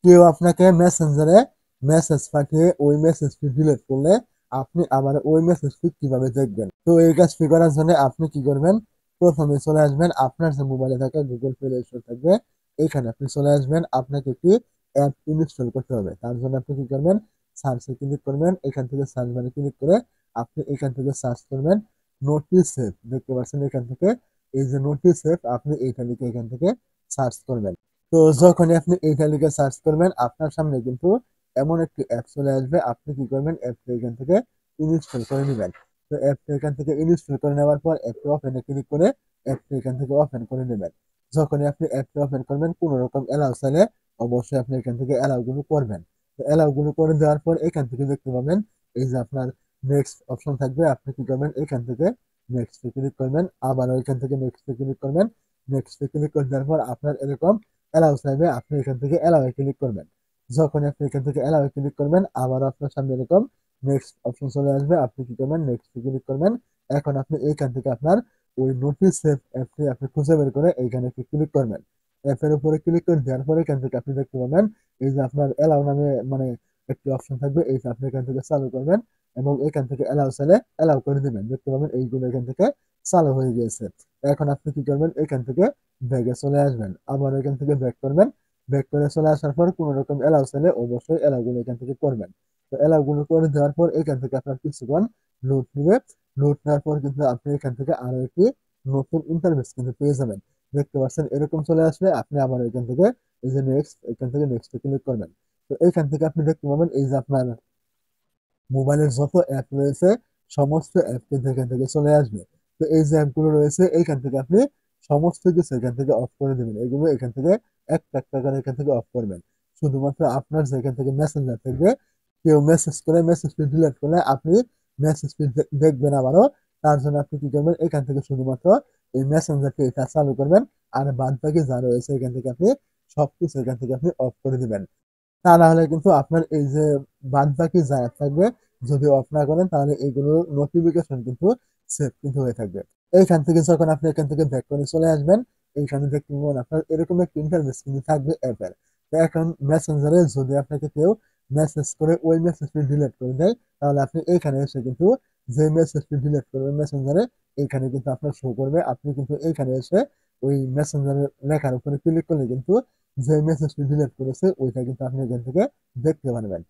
কেউ আপনাকে মেসেঞ্জারে মেসেজ পাঠিয়ে ওই মেসেজটি ডিলিট করলে আপনি আবার ওই মেসেজটি কিভাবে দেখবেন? তো এই কাজটি করার জন্য আপনি কি করবেন? প্রথমে চলে আসবেন আপনার যে মোবাইলে থাকা গুগল প্লে স্টোর থাকবে, এখানে আপনি চলে আসবেন। আপনাকে একটি অ্যাপ ইনস্টল করতে হবে। তার জন্য আপনি কি করবেন? সার্চে ক্লিক করবেন। এখান থেকে সার্চ বারে ক্লিক করে আপনি এখান থেকে সার্চ করবেন নোটিস সেভ। দেখতে পাচ্ছেন এখান থেকে এই যে নোটিস সেভ, আপনি এইটা লিখে এখান থেকে সার্চ করবেন। তো যখনই আপনি এইটা লিখে সার্চ করবেন, আপনার সামনে কিন্তু এমন একটি অ্যাপ চলে আসবে। আপনি কি করবেন? অ্যাপটা এখান থেকে ইনস্টল করে নেবেন। তো অ্যাপটা এখান থেকে ইনস্টল করে নেওয়ার পর অ্যাপটা ওপেনে ক্লিক করে অ্যাপটা এখান থেকে ওপেন করে নেবেন। যখনই আপনি অ্যাপটা ওপেন করবেন, কোনো রকম অ্যালাউ চাইলে অবশ্যই আপনি এখান থেকে অ্যালাউ গুলো করবেন। তো অ্যালাউ গুলো করে দেওয়ার পর এখান থেকে দেখতে পাবেন এই যে আপনার নেক্সট অপশন থাকবে। আপনি কি করবেন? এখান থেকে নেক্সট ক্লিক করবেন, আবার এখান থেকে নেক্সট ক্লিক করবেন। নেক্সট ক্লিক করে দেওয়ার পর আপনার এরকম অ্যালাউ চাইবে, আপনি এখান থেকে অ্যালাউ ক্লিক করবেন। যখন আপনি এখান থেকে অ্যালাউ ক্লিক করবেন, আবার আপনার সামনে এরকম নেক্সট অপশন চলে আসবে। আপনি কি করবেন? নেক্সট ক্লিক করবেন। এখন আপনি এইখান থেকে আপনার ওই নোটিস সেভ অ্যাপটি আপনি খুঁজে বের করে এইখানে ক্লিক করবেন। অ্যাপের উপরে ক্লিক করে দেওয়ার পরে এখান থেকে আপনি দেখতে পাবেন এই যে আপনার অ্যালাউ নামে মানে একটি অপশন থাকবে, এইটা আপনি এখান থেকে চালু করবেন এবং এখান থেকে অ্যালাউ চাইলে অ্যালাউ করে দিবেন। দেখতে পাবেন এইগুলো এখান থেকে চালু হয়ে গিয়েছে। এখন আপনি কি করবেন? এখান থেকে ব্যাগে চলে আসবেন, আবার এখান থেকে ব্যাক করবেন। ব্যাক করে চলে আসার পর কোনো রকম অ্যালাউ চাইলে অবশ্যই অ্যালাউ গুলো এখান থেকে করবেন। তো অ্যালাউ গুলো করে দেওয়ার পর এখান থেকে আপনার কিছুক্ষণ লোড নিবে। লোড নেওয়ার পর কিন্তু আপনি এখান থেকে আরো একটি নতুন ইন্টারফেস কিন্তু পেয়ে যাবেন। দেখতে পাচ্ছেন এরকম চলে আসলে আপনি আবার এখান থেকে এই যে নেক্সট, এখান থেকে নেক্সট ক্লিক করবেন। তো এইখান থেকে আপনি দেখতে পাবেন এই যে আপনার মোবাইলের যত অ্যাপ রয়েছে সমস্ত অ্যাপ কিন্তু এখান থেকে চলে আসবে। তো এই যে অ্যাপগুলো রয়েছে এইখান থেকে আপনি সমস্ত কিছু এখান থেকে অফ করে দেবেন। এগুলো এখান থেকে একটা একটা করে এখান থেকে অফ করবেন। শুধুমাত্র আপনার যে এখান থেকে মেসেঞ্জার থাকবে, কেউ মেসেজ করে মেসেজটি ডিলিট করলে আপনি মেসেজটি দেখবেন আবারও। তার জন্য আপনি কি করবেন? এখান থেকে শুধুমাত্র এই মেসেঞ্জারটি এটা চালু করবেন, আর বাদ বাকি যা রয়েছে এখান থেকে আপনি সবকিছু এখান থেকে আপনি অফ করে দিবেন। তা না হলে কিন্তু আপনার এই যে বাদবাকি যা অ্যাপ থাকবে, যদি অফ না করেন তাহলে এগুলোর নোটিফিকেশন কিন্তু সেভ কিন্তু হয়ে থাকবে। এইখান থেকে যখন আপনি এখান থেকে ব্যাক করে চলে আসবেন, এইখানে দেখতে পাবেন আপনার এরকম একটা ইন্টারফেস কিন্তু থাকবে অ্যাপের। তো এখন মেসেঞ্জারে যদি আপনাকে কেউ মেসেজ করে ওই মেসেজটি ডিলিট করে দেয়, তাহলে আপনি এইখানে এসে কিন্তু যে মেসেজটি ডিলিট করবেন মেসেঞ্জারে, এইখানে কিন্তু আপনার শো করবে। আপনি কিন্তু এইখানে এসে ওই মেসেঞ্জারের লেখার উপরে ক্লিক করলে কিন্তু যে মেসেজটি ডিলিট করেছে ওইটা কিন্তু আপনি এখান থেকে দেখতে পারবেন।